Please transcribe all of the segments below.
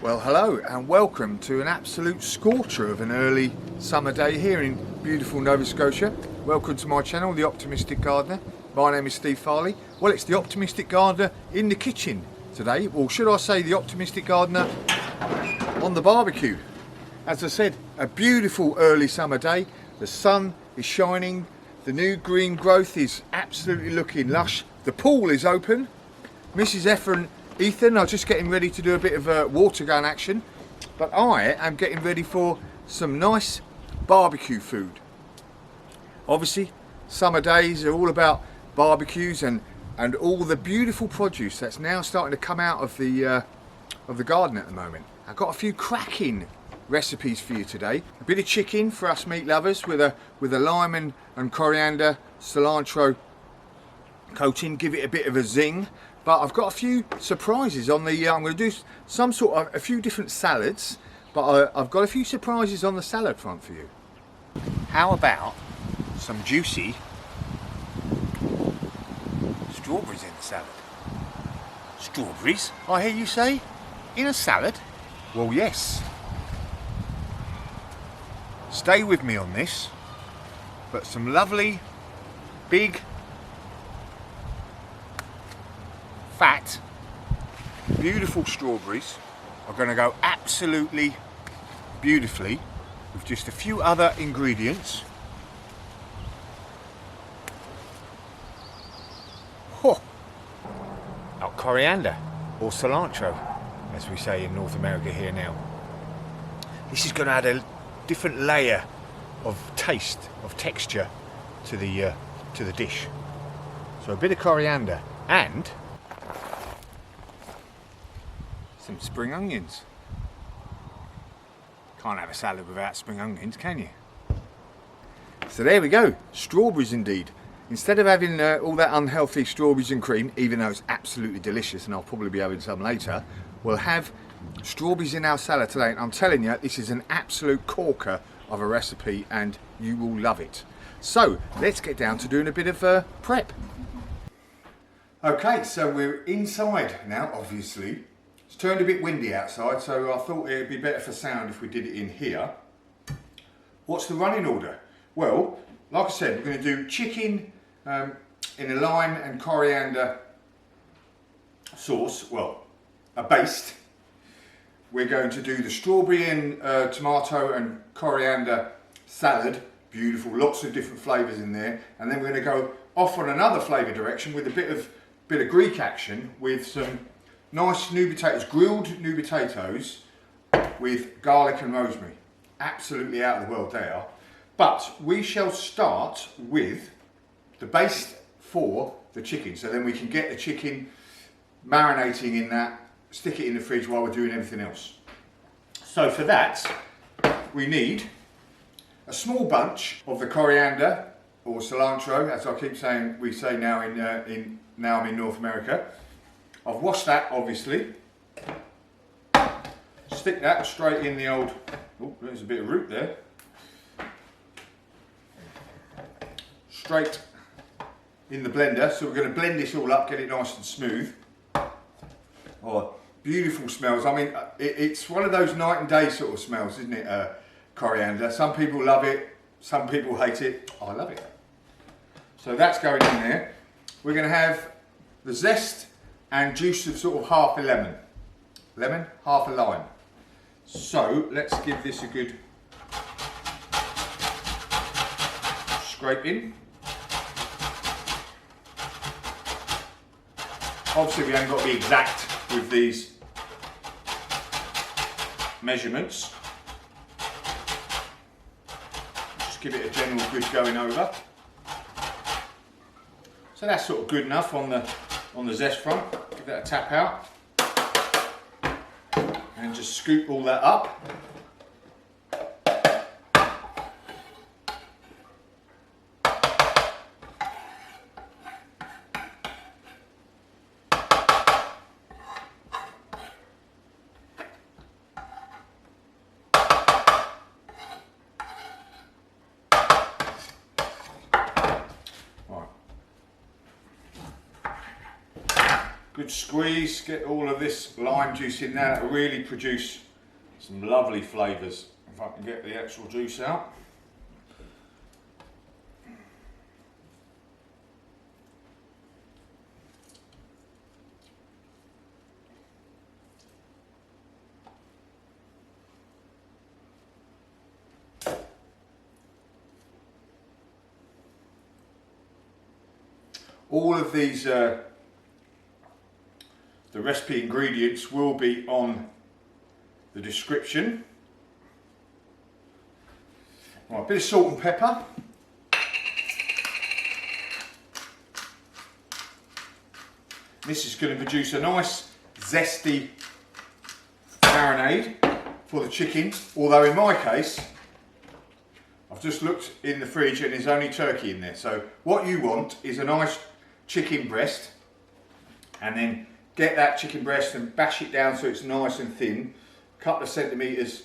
Well, hello and welcome to an absolute scorcher of an early summer day here in beautiful Nova Scotia. Welcome to my channel, The Optimistic Gardener. My name is Steve Farley. Well, it's The Optimistic Gardener in the kitchen today, or should I say The Optimistic Gardener on the barbecue. As I said, a beautiful early summer day. The sun is shining, the new green growth is absolutely looking lush. The pool is open. Mrs. Ethan are just getting ready to do a bit of water gun action, but I am getting ready for some nice barbecue food. Obviously, summer days are all about barbecues and all the beautiful produce that's now starting to come out of the garden at the moment. I've got a few cracking recipes for you today. A bit of chicken for us meat lovers with a lime and coriander cilantro coating, give it a bit of a zing. But I've got a few surprises on the, I'm going to do some sort of, a few different salads, but I've got a few surprises on the salad front for you. How about some juicy strawberries in the salad? Strawberries, I hear you say, in a salad? Well, yes. Stay with me on this, but some lovely, big, fat, beautiful strawberries are going to go absolutely beautifully with just a few other ingredients. Oh, now coriander or cilantro, as we say in North America here now. This is going to add a different layer of taste, of texture to the dish. So a bit of coriander and some spring onions. Can't have a salad without spring onions, can you? So there we go, strawberries indeed. Instead of having all that unhealthy strawberries and cream, even though it's absolutely delicious and I'll probably be having some later, we'll have strawberries in our salad today. And I'm telling you, this is an absolute corker of a recipe and you will love it. So let's get down to doing a bit of prep. Okay, so we're inside now, obviously. It's turned a bit windy outside, so I thought it'd be better for sound if we did it in here. What's the running order? Well, like I said, we're going to do chicken in a lime and coriander sauce, well, a baste. We're going to do the strawberry and tomato and coriander salad, beautiful, lots of different flavours in there. And then we're going to go off on another flavour direction with a bit of Greek action with some nice new potatoes, grilled new potatoes with garlic and rosemary. Absolutely out of the world they are. But we shall start with the base for the chicken. So then we can get the chicken marinating in that, stick it in the fridge while we're doing everything else. So for that, we need a small bunch of the coriander or cilantro, as I keep saying, we say now now I'm in North America. I've washed that, obviously. Stick that straight in the old, oh, there's a bit of root there. Straight in the blender. So we're going to blend this all up, get it nice and smooth. Oh, beautiful smells. I mean, it's one of those night and day sort of smells, isn't it, coriander? Some people love it, some people hate it. I love it. So that's going in there. We're going to have the zest and juice of sort of half a lemon, half a lime. So let's give this a good scrape in. Obviously we haven't got to be exact with these measurements. Just give it a general good going over. So that's sort of good enough on the zest front. Give that a tap out and just scoop all that up. good squeeze, get all of this lime juice in there. That'll really produce some lovely flavours. If I can get the actual juice out. All of these, the recipe ingredients will be on the description. Right, a bit of salt and pepper. This is going to produce a nice zesty marinade for the chicken, although in my case I've just looked in the fridge and there's only turkey in there. So what you want is a nice chicken breast, and then get that chicken breast and bash it down so it's nice and thin, a couple of centimetres,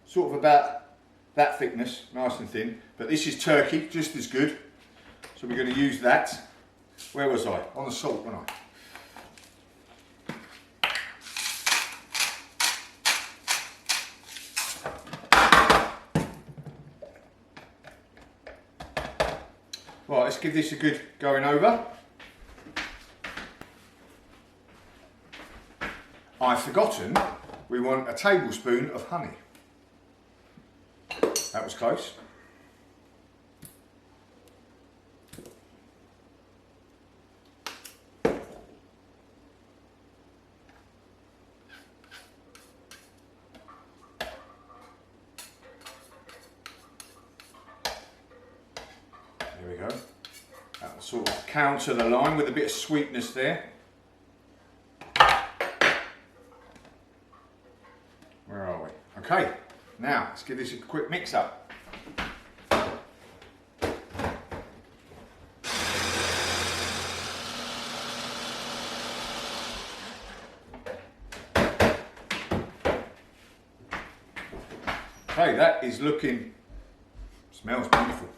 sort of about that thickness, nice and thin. But this is turkey, just as good, so we're going to use that. Where was I? On the salt, wasn't I? Right, let's give this a good going over. I've forgotten, we want a tablespoon of honey. That was close. There we go. That will sort of counter the lime with a bit of sweetness there. Where are we? Okay, now let's give this a quick mix up. Okay, that is looking, smells beautiful.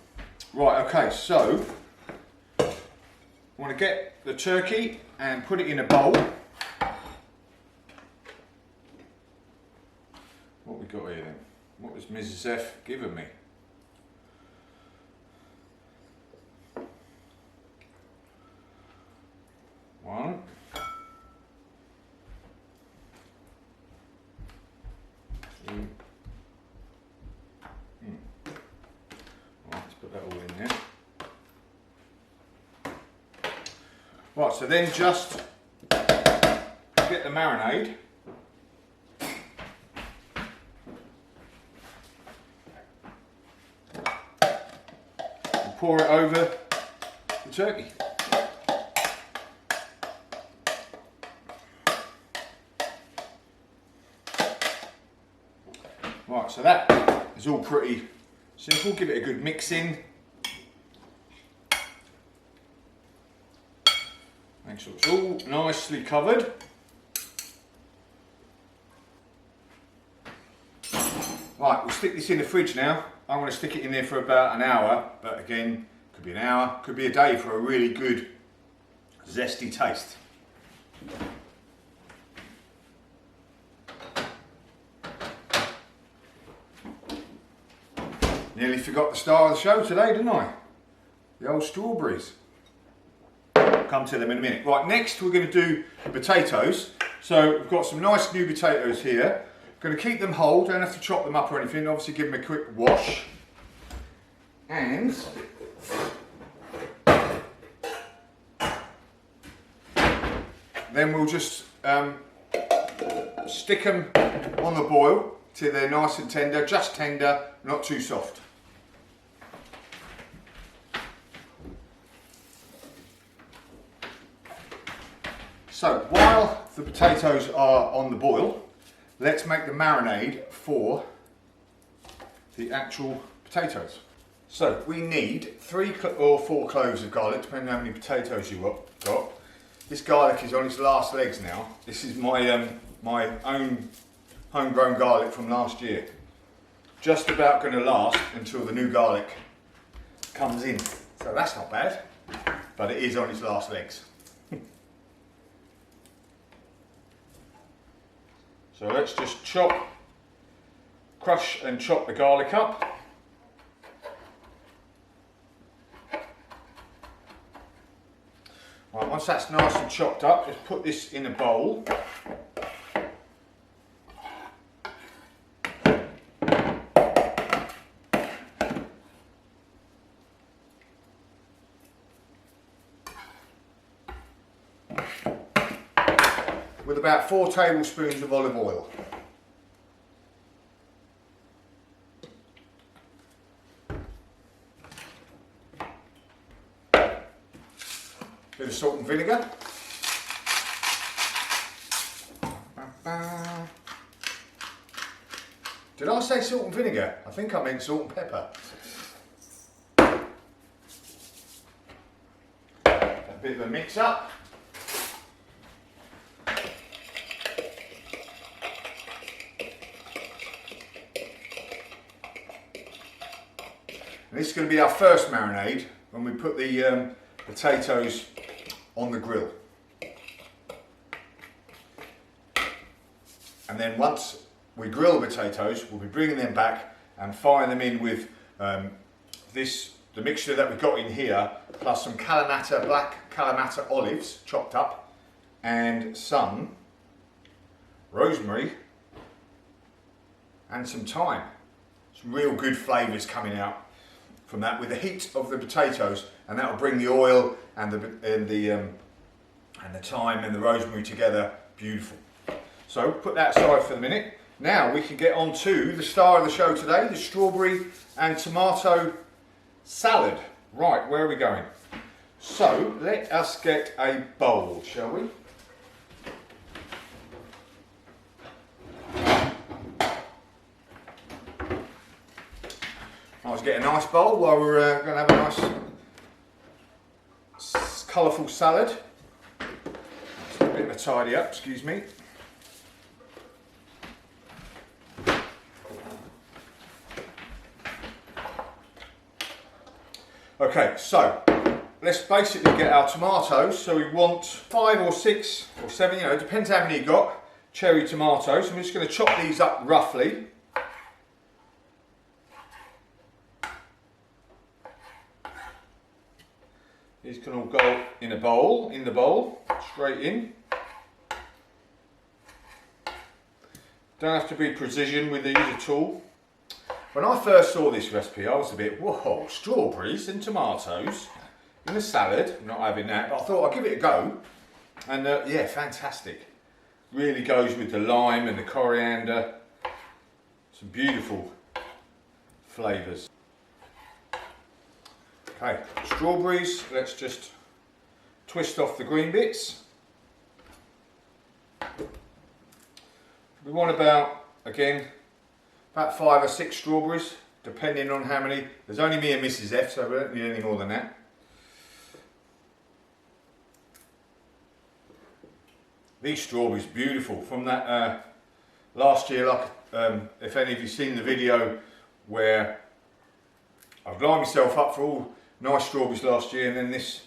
Right, okay, so I want to get the turkey and put it in a bowl. What we got here then? What was Mrs. F giving me? One. Two. Right, let's put that all in there. Right, so then just get the marinade. Pour it over the turkey. Right, so that is all pretty simple. Give it a good mix in. Make sure it's all nicely covered. Right, we'll stick this in the fridge now. I'm going to stick it in there for about an hour, but again, could be an hour, could be a day for a really good zesty taste. Nearly forgot the star of the show today, didn't I? The old strawberries. Come to them in a minute. Right, next we're going to do the potatoes. So we've got some nice new potatoes here. Going to keep them whole, don't have to chop them up or anything, obviously give them a quick wash. And then we'll just stick them on the boil till they're nice and tender, just tender, not too soft. So while the potatoes are on the boil, let's make the marinade for the actual potatoes. So we need 3 or 4 cloves of garlic, depending on how many potatoes you've got. This garlic is on its last legs now. This is my my own homegrown garlic from last year. Just about going to last until the new garlic comes in. So that's not bad, but it is on its last legs. So let's just crush and chop the garlic up. Right, once that's nice and chopped up, just put this in a bowl. With about 4 tablespoons of olive oil. Bit of salt and vinegar. Did I say salt and vinegar? I think I meant salt and pepper. A bit of a mix up. And this is going to be our first marinade when we put the potatoes on the grill. And then once we grill the potatoes, we'll be bringing them back and firing them in with the mixture that we've got in here, plus some black Kalamata olives chopped up, and some rosemary and some thyme. Some real good flavours coming out from that with the heat of the potatoes, and that will bring the oil and the thyme and the rosemary together. Beautiful. So put that aside for the minute. Now we can get on to the star of the show today, the strawberry and tomato salad. Right, where are we going? So let us get a bowl, shall we? Let's get a nice bowl while we're going to have a nice colourful salad. Just a bit of a tidy up, excuse me. Okay, so let's basically get our tomatoes. So we want 5 or 6 or 7, you know, it depends how many you got, cherry tomatoes. I'm just going to chop these up roughly. These can all go in the bowl, straight in. Don't have to be precision with these at all. When I first saw this recipe, I was a bit, whoa, strawberries and tomatoes in a salad. I'm not having that, but I thought I'd give it a go. And yeah, fantastic. Really goes with the lime and the coriander. Some beautiful flavours. Okay, strawberries, let's just twist off the green bits. We want about 5 or 6 strawberries, depending on how many. There's only me and Mrs. F, so we don't need any more than that. These strawberries, beautiful. From that last year, like if any of you seen the video where I've lined myself up for all nice strawberries last year, and then this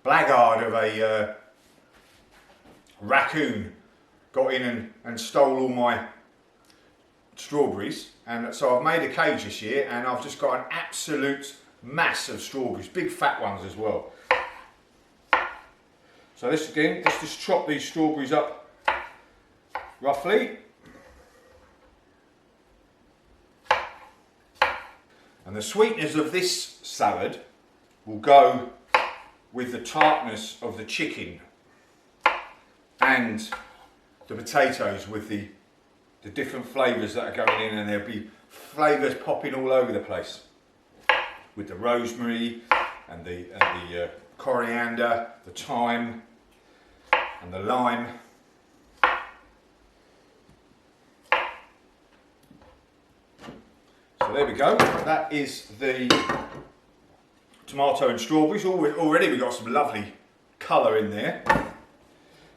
blackguard of a raccoon got in and stole all my strawberries, and so I've made a cage this year and I've just got an absolute mass of strawberries, big fat ones as well. So let's just chop these strawberries up roughly. And the sweetness of this salad will go with the tartness of the chicken and the potatoes, with the different flavours that are going in, and there'll be flavours popping all over the place with the rosemary and the coriander, the thyme and the lime. So there we go, that is the tomato and strawberries. Already we've got some lovely colour in there.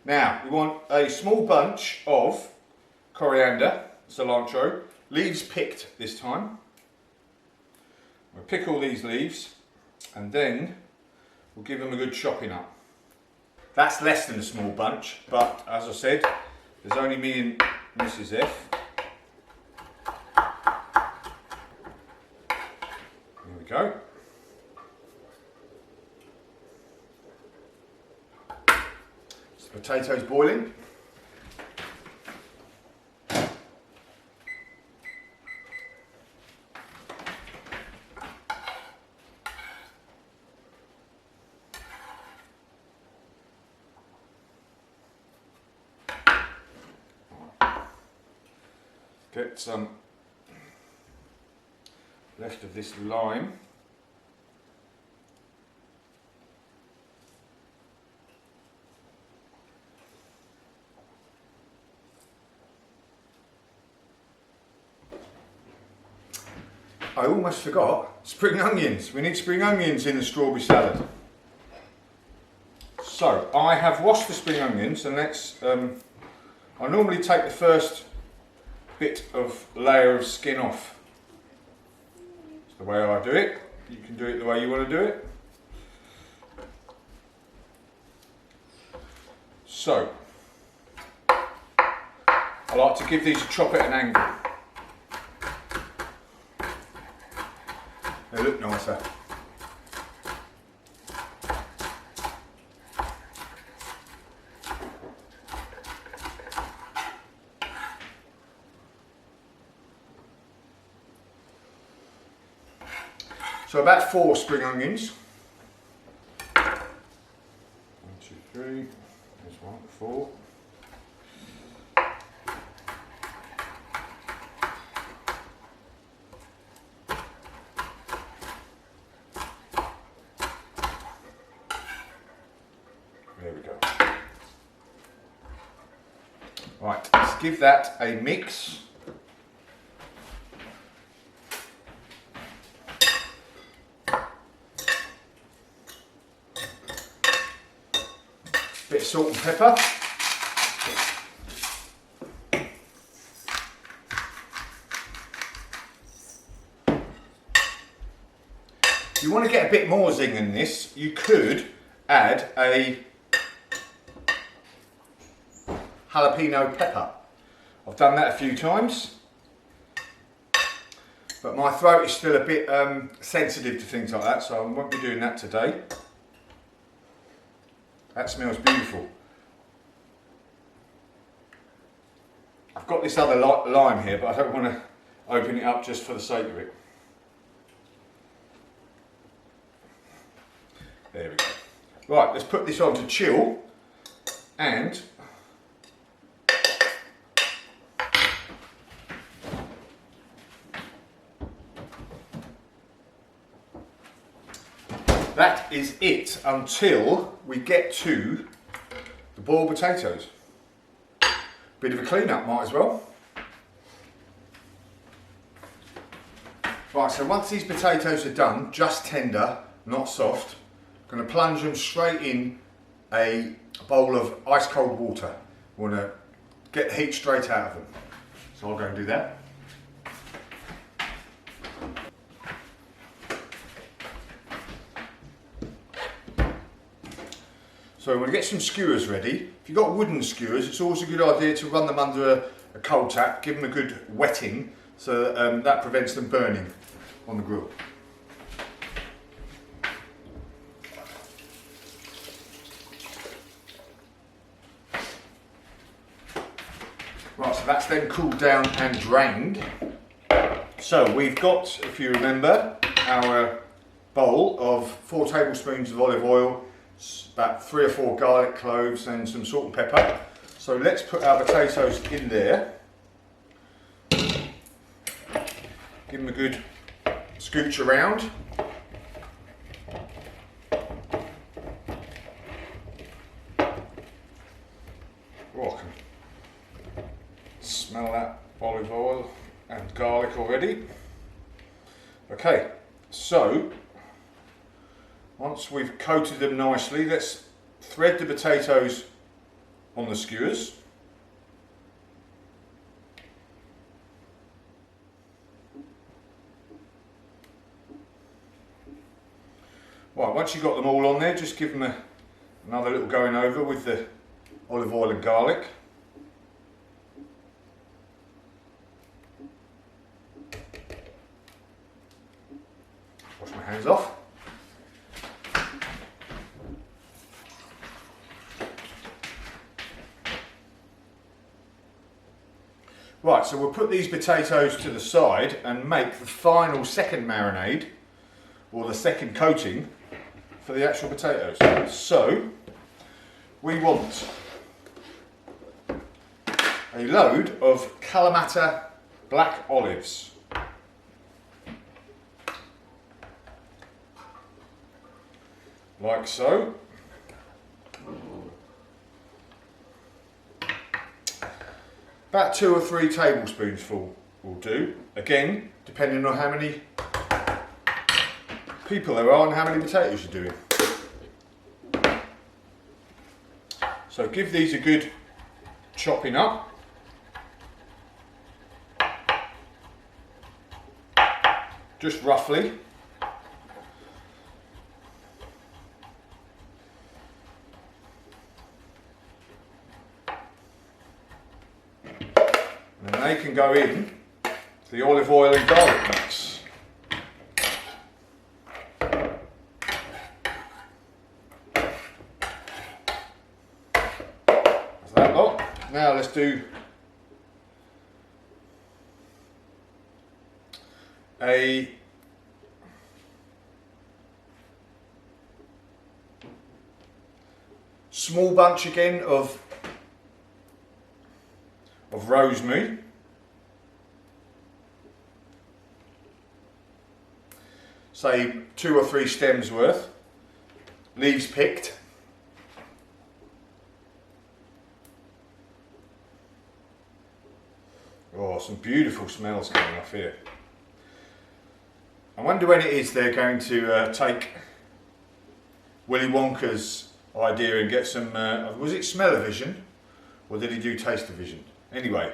Now we want a small bunch of coriander, cilantro, leaves picked this time. We'll pick all these leaves and then we'll give them a good chopping up. That's less than a small bunch, but as I said, There's only me and Mrs. F. There we go. So the potatoes boiling. Get some left of this lime. I almost forgot spring onions. We need spring onions in the strawberry salad. So I have washed the spring onions, and let's. I normally take the first bit of layer of skin off. It's the way I do it. You can do it the way you want to do it. So I like to give these a chop at an angle. They look nicer. So about 4 spring onions. 1, 2, 3. There's 1, 4. There we go. Right, let's give that a mix. Bit of salt and pepper. If you want to get a bit more zing in this, you could add a jalapeno pepper. I've done that a few times, but my throat is still a bit sensitive to things like that, so I won't be doing that today. That smells beautiful. I've got this other lime here, but I don't want to open it up just for the sake of it. There we go. Right, let's put this on to chill, and that is it until we get to the boiled potatoes. Bit of a clean up, might as well. Right, so once these potatoes are done, just tender, not soft, I'm going to plunge them straight in a bowl of ice cold water. We want to get the heat straight out of them. So I'll go and do that. So we're going to get some skewers ready. If you've got wooden skewers, it's always a good idea to run them under a cold tap, give them a good wetting, so that prevents them burning on the grill. Right, so that's then cooled down and drained. So we've got, if you remember, our bowl of 4 tablespoons of olive oil, about 3 or 4 garlic cloves and some salt and pepper. So let's put our potatoes in there. Give them a good scooch around. Oh, I can smell that olive oil and garlic already. Okay, so once we've coated them nicely, let's thread the potatoes on the skewers. Right, once you've got them all on there, just give them another little going over with the olive oil and garlic. skins off. Right, so we'll put these potatoes to the side and make the final second marinade, or the second coating, for the actual potatoes. So, we want a load of Kalamata black olives. Like so. About 2 or 3 tablespoons full will do. Again, depending on how many people there are and how many potatoes you're doing. So give these a good chopping up. Just roughly. And then they can go in to the olive oil and garlic mix. That's that lot. Now let's do a small bunch again of rosemary. Say 2 or 3 stems worth. Leaves picked. Oh, some beautiful smells coming off here. I wonder when it is they're going to take Willy Wonka's idea and get some, was it smell-o-vision? Or did he do taste-o-vision? Anyway,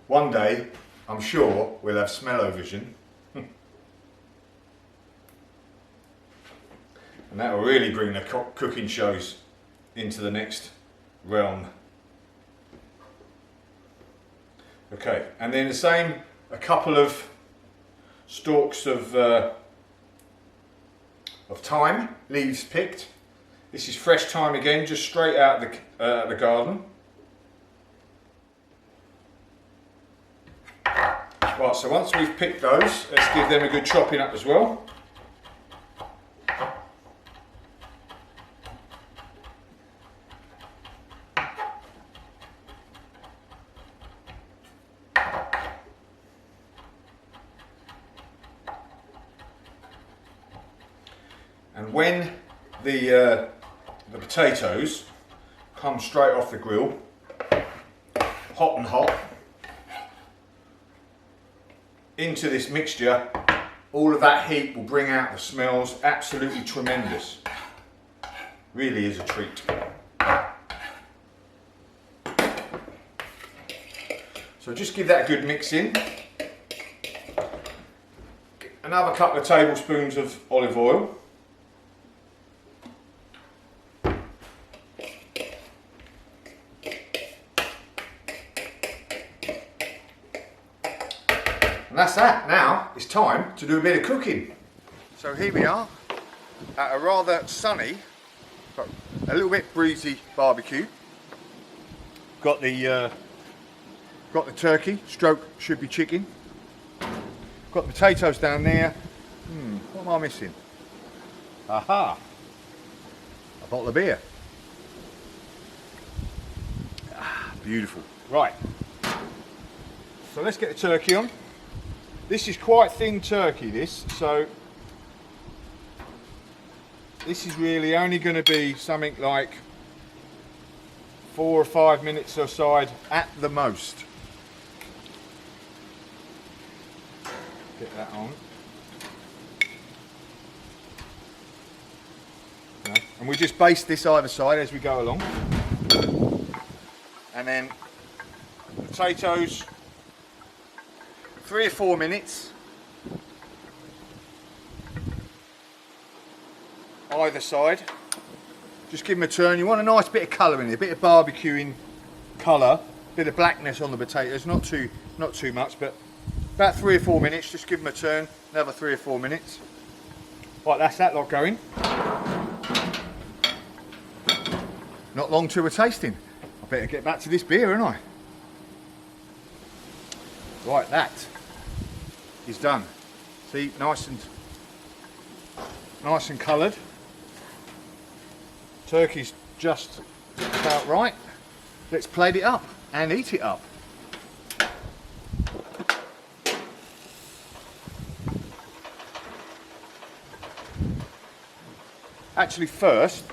one day I'm sure we'll have smell-o-vision. And that will really bring the cooking shows into the next realm. Okay, and then the same, a couple of stalks of thyme, leaves picked. This is fresh thyme again, just straight out of the garden. Right, so once we've picked those, let's give them a good chopping up as well. And when the potatoes come straight off the grill, hot and hot, into this mixture, all of that heat will bring out the smells. Absolutely tremendous. Really is a treat. So just give that a good mix in. Another couple of tablespoons of olive oil. And that's that. Now it's time to do a bit of cooking. So here we are at a rather sunny, but a little bit breezy barbecue. Got the turkey, stroke should be chicken. Got the potatoes down there. What am I missing? Aha! A bottle of beer. Ah, beautiful. Right. So let's get the turkey on. This is quite thin turkey, this, so this is really only going to be something like 4 or 5 minutes aside at the most. Get that on. Okay. And we just baste this either side as we go along. And then potatoes, 3 or 4 minutes either side. Just give them a turn. You want a nice bit of colour in it, a bit of barbecuing colour, bit of blackness on the potatoes, not too much, but About 3 or 4 minutes, just give them a turn, another 3 or 4 minutes. Right, that's that lot going. Not long till we're tasting. I better get back to this beer, ain't I? Right, that is done. See, nice and coloured. Turkey's just about right. Let's plate it up and eat it up. Actually first,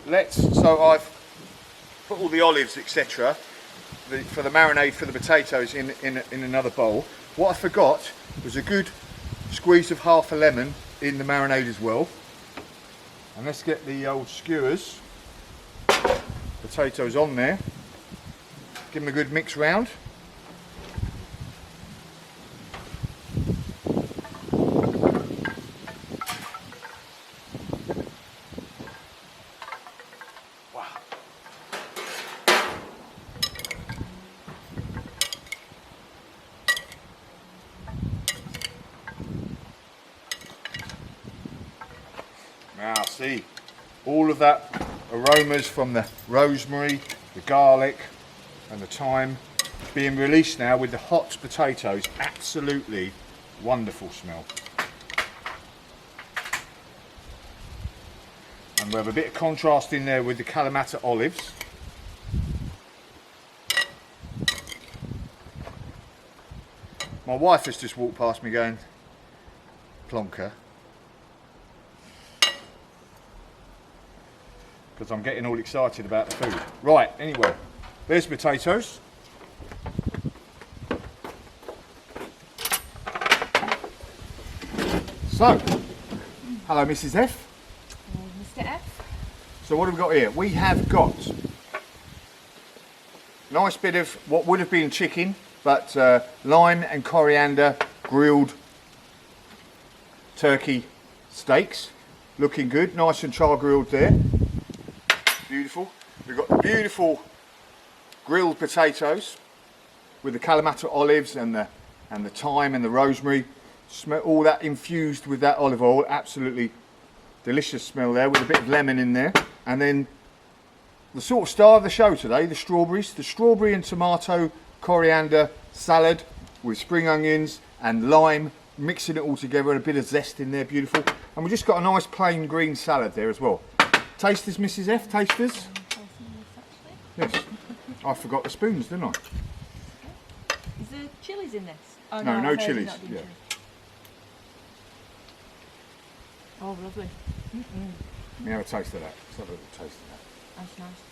so I've put all the olives, etc. For the marinade for the potatoes in another bowl. What I forgot was a good squeeze of half a lemon in the marinade as well. And let's get the old skewers, potatoes on there. Give them a good mix round. Wow. Now see, all of that aromas from the rosemary, the garlic and the thyme being released now with the hot potatoes. Absolutely wonderful smell. And we have a bit of contrast in there with the Kalamata olives. My wife has just walked past me going, plonker. Because I'm getting all excited about the food. Right, anyway, there's potatoes. So, hello Mrs. F. Mr. F. So what have we got here? We have got a nice bit of what would have been chicken, but lime and coriander grilled turkey steaks. Looking good, nice and char grilled there. Beautiful. We've got the beautiful grilled potatoes with the Kalamata olives and the thyme and the rosemary. Smell all that infused with that olive oil. Absolutely delicious smell there with a bit of lemon in there. And then the sort of star of the show today, the strawberries. The strawberry and tomato coriander salad with spring onions and lime, mixing it all together and a bit of zest in there. Beautiful. And we've just got a nice plain green salad there as well. Tasters, Mrs. F, tasters? Yes. I forgot the spoons, didn't I? Is there chilies in this? Oh, no chilies. Yeah. Chili. Oh, lovely. Let me have a taste of that. Let's have a little taste of that. That's nice.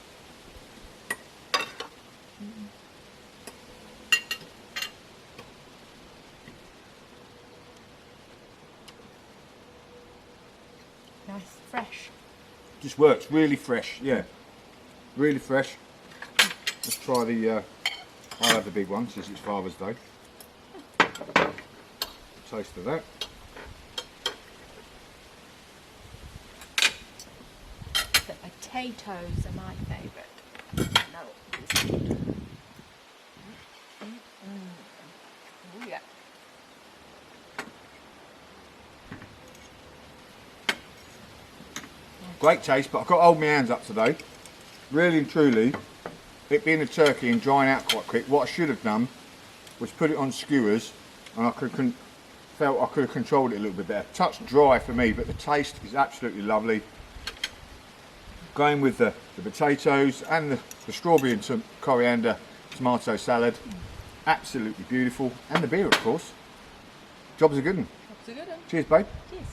Nice, fresh. Just works, really fresh, yeah. Really fresh. Let's try the, I'll have the big one since it's Father's Day. Taste of that. The potatoes are my favourite. No. Oh yeah. Great taste, but I've got to hold my hands up today. Really and truly, it being a turkey and drying out quite quick, what I should have done was put it on skewers, and I felt I could have controlled it a little bit better. Touch dry for me, but the taste is absolutely lovely. Going with the potatoes and the strawberry and coriander tomato salad, absolutely beautiful. And the beer, of course. Job's a good one. Job's a good one. Cheers, babe. Cheers.